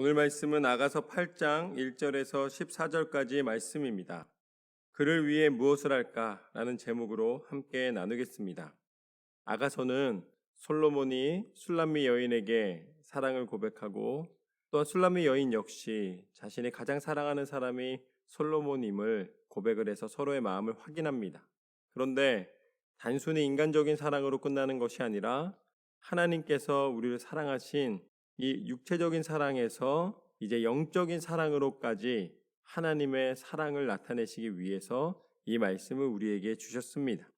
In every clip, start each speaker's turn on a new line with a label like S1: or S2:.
S1: 오늘 말씀은 아가서 8장 1절에서 14절까지의 말씀입니다. 그를 위해 무엇을 할까? 라는 제목으로 함께 나누겠습니다. 아가서는 솔로몬이 술람미 여인에게 사랑을 고백하고 또한 술람미 여인 역시 자신이 가장 사랑하는 사람이 솔로몬임을 고백을 해서 서로의 마음을 확인합니다. 그런데 단순히 인간적인 사랑으로 끝나는 것이 아니라 하나님께서 우리를 사랑하신 이 육체적인 사랑에서 이제 영적인 사랑으로까지 하나님의 사랑을 나타내시기 위해서 이 말씀을 우리에게 주셨습니다.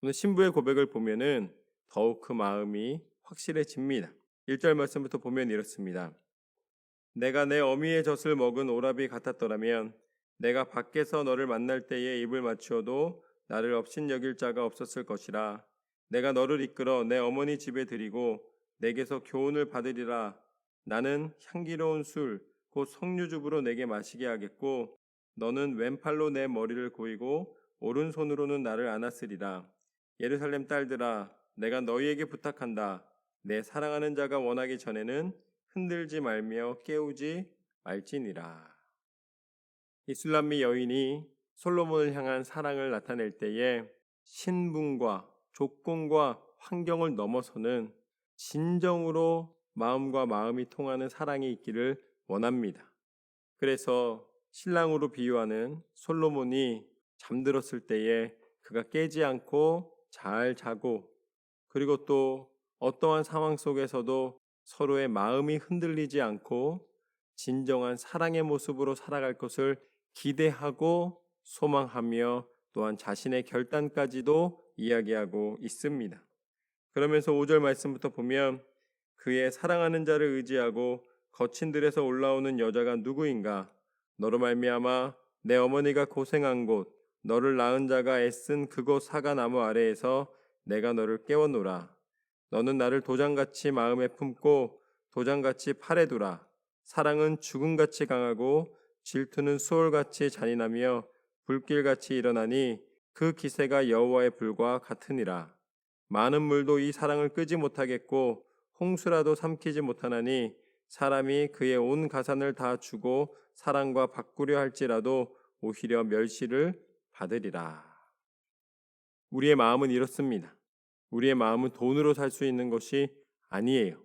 S1: 오늘 신부의 고백을 보면은 더욱 그 마음이 확실해집니다. 1절 말씀부터 보면 이렇습니다. 내가 내 어미의 젖을 먹은 오라비 같았더라면 내가 밖에서 너를 만날 때에 입을 맞추어도 나를 업신여길 자가 없었을 것이라. 내가 너를 이끌어 내 어머니 집에 들이고 내게서 교훈을 받으리라. 나는 향기로운 술 곧 석류즙으로 내게 마시게 하겠고 너는 왼팔로 내 머리를 고이고 오른손으로는 나를 안았으리라. 예루살렘 딸들아, 내가 너희에게 부탁한다. 내 사랑하는 자가 원하기 전에는 흔들지 말며 깨우지 말지니라. 이 술람미 여인이 솔로몬을 향한 사랑을 나타낼 때에 신분과 조건과 환경을 넘어서는 진정으로 마음과 마음이 통하는 사랑이 있기를 원합니다. 그래서 신랑으로 비유하는 솔로몬이 잠들었을 때에 그가 깨지 않고 잘 자고, 그리고 또 어떠한 상황 속에서도 서로의 마음이 흔들리지 않고 진정한 사랑의 모습으로 살아갈 것을 기대하고 소망하며 또한 자신의 결단까지도 이야기하고 있습니다. 그러면서 5절 말씀부터 보면 그의 사랑하는 자를 의지하고 거친 들에서 올라오는 여자가 누구인가? 너로 말미암아 내 어머니가 고생한 곳, 너를 낳은 자가 애쓴 그곳 사과나무 아래에서 내가 너를 깨워노라. 너는 나를 도장같이 마음에 품고 도장같이 팔에 두라. 사랑은 죽음같이 강하고 질투는 수월같이 잔인하며 불길같이 일어나니 그 기세가 여호와의 불과 같으니라. 많은 물도 이 사랑을 끄지 못하겠고 홍수라도 삼키지 못하나니 사람이 그의 온 가산을 다 주고 사랑과 바꾸려 할지라도 오히려 멸시를 받으리라. 우리의 마음은 이렇습니다. 우리의 마음은 돈으로 살 수 있는 것이 아니에요.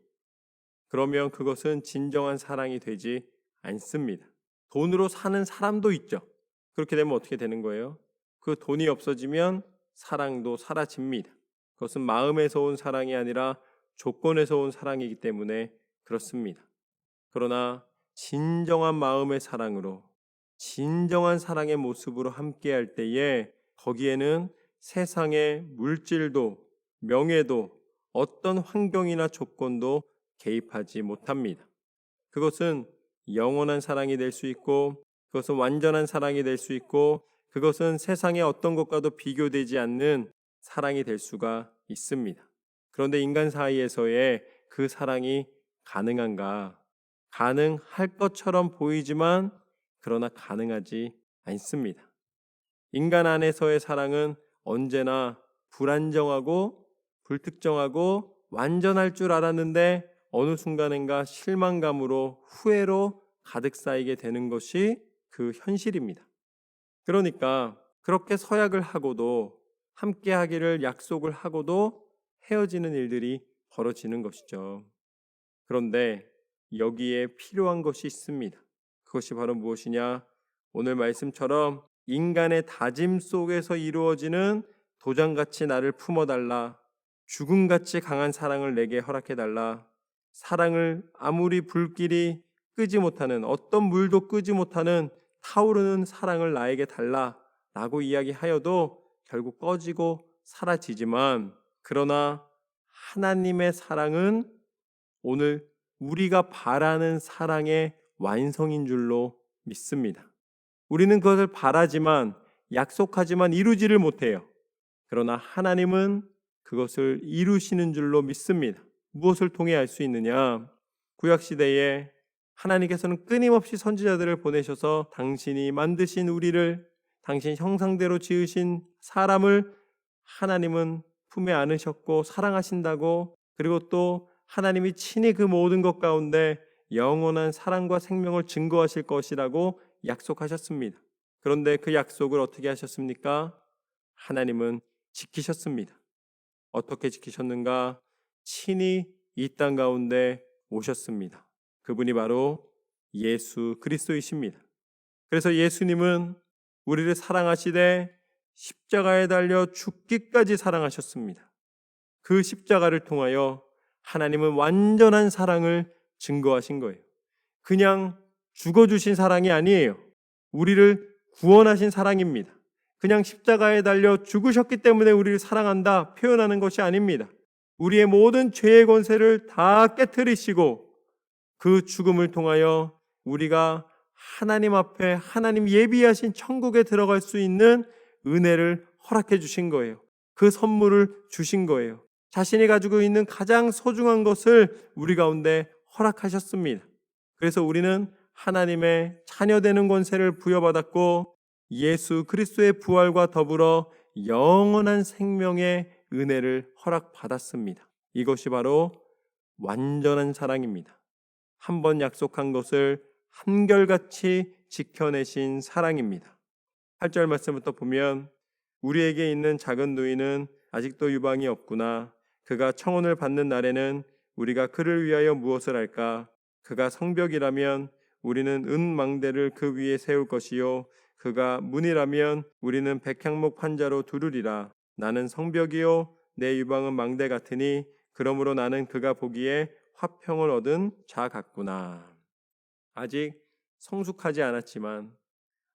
S1: 그러면 그것은 진정한 사랑이 되지 않습니다. 돈으로 사는 사람도 있죠. 그렇게 되면 어떻게 되는 거예요? 그 돈이 없어지면 사랑도 사라집니다. 그것은 마음에서 온 사랑이 아니라 조건에서 온 사랑이기 때문에 그렇습니다. 그러나 진정한 마음의 사랑으로, 진정한 사랑의 모습으로 함께할 때에 거기에는 세상의 물질도 명예도 어떤 환경이나 조건도 개입하지 못합니다. 그것은 영원한 사랑이 될 수 있고, 그것은 완전한 사랑이 될 수 있고, 그것은 세상의 어떤 것과도 비교되지 않는 사랑이 될 수가 있습니다. 그런데 인간 사이에서의 그 사랑이 가능한가? 가능할 것처럼 보이지만 그러나 가능하지 않습니다. 인간 안에서의 사랑은 언제나 불안정하고 불특정하고 완전할 줄 알았는데 어느 순간인가 실망감으로 후회로 가득 쌓이게 되는 것이 그 현실입니다. 그러니까 그렇게 서약을 하고도 함께 하기를 약속을 하고도 헤어지는 일들이 벌어지는 것이죠. 그런데 여기에 필요한 것이 있습니다. 그것이 바로 무엇이냐? 오늘 말씀처럼 인간의 다짐 속에서 이루어지는 도장같이 나를 품어달라. 죽음같이 강한 사랑을 내게 허락해달라. 사랑을 아무리 불길이 끄지 못하는, 어떤 물도 끄지 못하는 타오르는 사랑을 나에게 달라 라고 이야기하여도 결국 꺼지고 사라지지만, 그러나 하나님의 사랑은 오늘 우리가 바라는 사랑의 완성인 줄로 믿습니다. 우리는 그것을 바라지만, 약속하지만 이루지를 못해요. 그러나 하나님은 그것을 이루시는 줄로 믿습니다. 무엇을 통해 알 수 있느냐? 구약시대에 하나님께서는 끊임없이 선지자들을 보내셔서 당신이 만드신 우리를, 당신 형상대로 지으신 사람을 하나님은 품에 안으셨고 사랑하신다고, 그리고 또 하나님이 친히 그 모든 것 가운데 영원한 사랑과 생명을 증거하실 것이라고 약속하셨습니다. 그런데 그 약속을 어떻게 하셨습니까? 하나님은 지키셨습니다. 어떻게 지키셨는가? 친히 이 땅 가운데 오셨습니다. 그분이 바로 예수 그리스도이십니다. 그래서 예수님은 우리를 사랑하시되 십자가에 달려 죽기까지 사랑하셨습니다. 그 십자가를 통하여 하나님은 완전한 사랑을 증거하신 거예요. 그냥 죽어주신 사랑이 아니에요. 우리를 구원하신 사랑입니다. 그냥 십자가에 달려 죽으셨기 때문에 우리를 사랑한다 표현하는 것이 아닙니다. 우리의 모든 죄의 권세를 다 깨트리시고 그 죽음을 통하여 우리가 하나님 앞에 하나님 예비하신 천국에 들어갈 수 있는 은혜를 허락해 주신 거예요. 그 선물을 주신 거예요. 자신이 가지고 있는 가장 소중한 것을 우리 가운데 허락하셨습니다. 그래서 우리는 하나님의 자녀되는 권세를 부여받았고 예수 그리스도의 부활과 더불어 영원한 생명의 은혜를 허락받았습니다. 이것이 바로 완전한 사랑입니다. 한번 약속한 것을 한결같이 지켜내신 사랑입니다. 8절 말씀부터 보면 우리에게 있는 작은 누이는 아직도 유방이 없구나. 그가 청혼을 받는 날에는 우리가 그를 위하여 무엇을 할까? 그가 성벽이라면 우리는 은망대를 그 위에 세울 것이요 그가 문이라면 우리는 백향목 판자로 두르리라. 나는 성벽이요 내 유방은 망대 같으니 그러므로 나는 그가 보기에 화평을 얻은 자 같구나. 아직 성숙하지 않았지만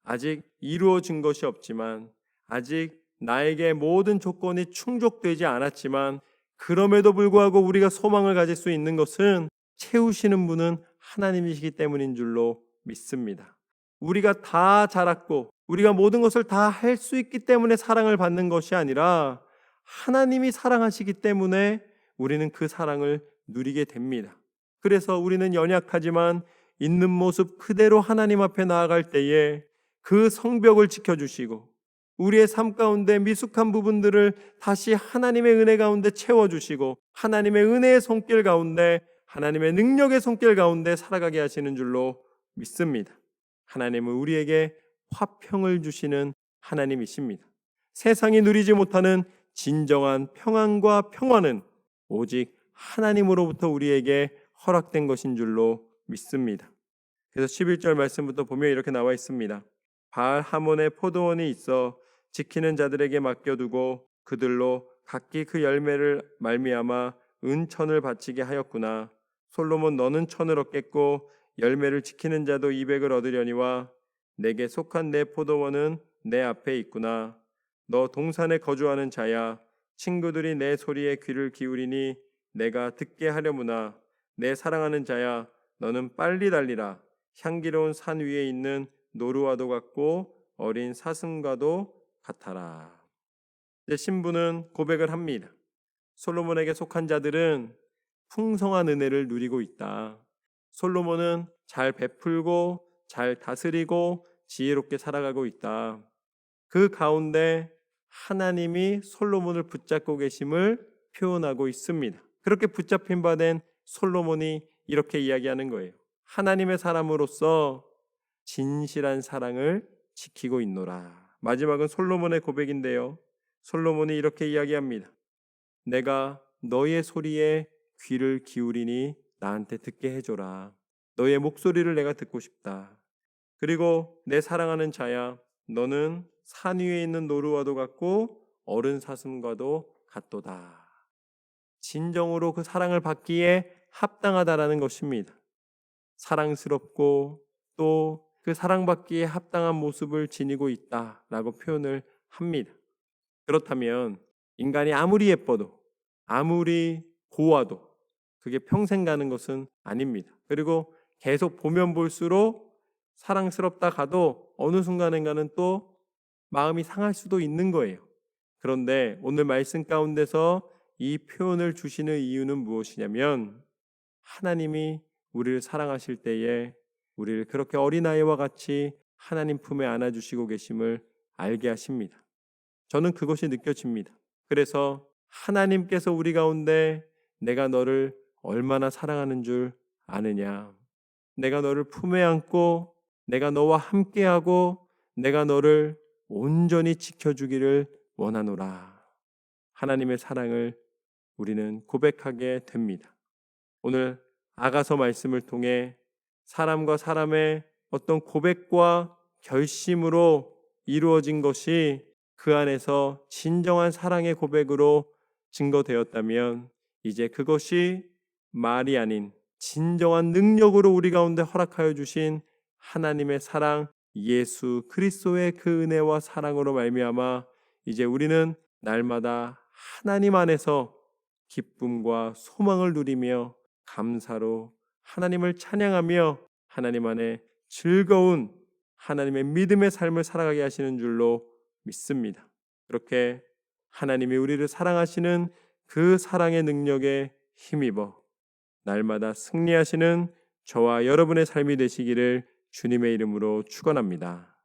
S1: 아직 이루어진 것이 없지만 아직 나에게 모든 조건이 충족되지 않았지만 그럼에도 불구하고 우리가 소망을 가질 수 있는 것은 채우시는 분은 하나님이시기 때문인 줄로 믿습니다. 우리가 다 자랐고 우리가 모든 것을 다 할 수 있기 때문에 사랑을 받는 것이 아니라 하나님이 사랑하시기 때문에 우리는 그 사랑을 누리게 됩니다. 그래서 우리는 연약하지만 있는 모습 그대로 하나님 앞에 나아갈 때에 그 성벽을 지켜주시고 우리의 삶 가운데 미숙한 부분들을 다시 하나님의 은혜 가운데 채워주시고 하나님의 은혜의 손길 가운데 하나님의 능력의 손길 가운데 살아가게 하시는 줄로 믿습니다. 하나님은 우리에게 화평을 주시는 하나님이십니다. 세상이 누리지 못하는 진정한 평안과 평화는 오직 하나님으로부터 우리에게 허락된 것인 줄로 믿습니다. 그래서 11절 말씀부터 보면 이렇게 나와 있습니다. 바알 하몬의 포도원이 있어 지키는 자들에게 맡겨두고 그들로 각기 그 열매를 말미암아 은천을 바치게 하였구나. 솔로몬 너는 천을 얻겠고 열매를 지키는 자도 200을 얻으려니와 내게 속한 내 포도원은 내 앞에 있구나. 너 동산에 거주하는 자야. 친구들이 내 소리에 귀를 기울이니 내가 듣게 하려무나. 내 사랑하는 자야 너는 빨리 달리라. 향기로운 산 위에 있는 노루와도 같고 어린 사슴과도 같아라. 이제 신부는 고백을 합니다. 솔로몬에게 속한 자들은 풍성한 은혜를 누리고 있다. 솔로몬은 잘 베풀고 잘 다스리고 지혜롭게 살아가고 있다. 그 가운데 하나님이 솔로몬을 붙잡고 계심을 표현하고 있습니다. 그렇게 붙잡힌 바 된 솔로몬이 이렇게 이야기하는 거예요. 하나님의 사람으로서 진실한 사랑을 지키고 있노라. 마지막은 솔로몬의 고백인데요. 솔로몬이 이렇게 이야기합니다. 내가 너의 소리에 귀를 기울이니 나한테 듣게 해줘라. 너의 목소리를 내가 듣고 싶다. 그리고 내 사랑하는 자야, 너는 산 위에 있는 노루와도 같고 어른 사슴과도 같도다. 진정으로 그 사랑을 받기에 합당하다라는 것입니다. 사랑스럽고 또 그 사랑받기에 합당한 모습을 지니고 있다라고 표현을 합니다. 그렇다면 인간이 아무리 예뻐도 아무리 고와도 그게 평생 가는 것은 아닙니다. 그리고 계속 보면 볼수록 사랑스럽다 가도 어느 순간인가는 또 마음이 상할 수도 있는 거예요. 그런데 오늘 말씀 가운데서 이 표현을 주시는 이유는 무엇이냐면 하나님이 우리를 사랑하실 때에 우리를 그렇게 어린아이와 같이 하나님 품에 안아주시고 계심을 알게 하십니다. 저는 그것이 느껴집니다. 그래서 하나님께서 우리 가운데 내가 너를 얼마나 사랑하는 줄 아느냐, 내가 너를 품에 안고 내가 너와 함께하고 내가 너를 온전히 지켜주기를 원하노라. 하나님의 사랑을 우리는 고백하게 됩니다. 오늘 아가서 말씀을 통해 사람과 사람의 어떤 고백과 결심으로 이루어진 것이 그 안에서 진정한 사랑의 고백으로 증거되었다면 이제 그것이 말이 아닌 진정한 능력으로 우리 가운데 허락하여 주신 하나님의 사랑, 예수 그리스도의 그 은혜와 사랑으로 말미암아 이제 우리는 날마다 하나님 안에서 기쁨과 소망을 누리며 감사로 하나님을 찬양하며 하나님 안에 즐거운 하나님의 믿음의 삶을 살아가게 하시는 줄로 믿습니다. 그렇게 하나님이 우리를 사랑하시는 그 사랑의 능력에 힘입어 날마다 승리하시는 저와 여러분의 삶이 되시기를 주님의 이름으로 축원합니다.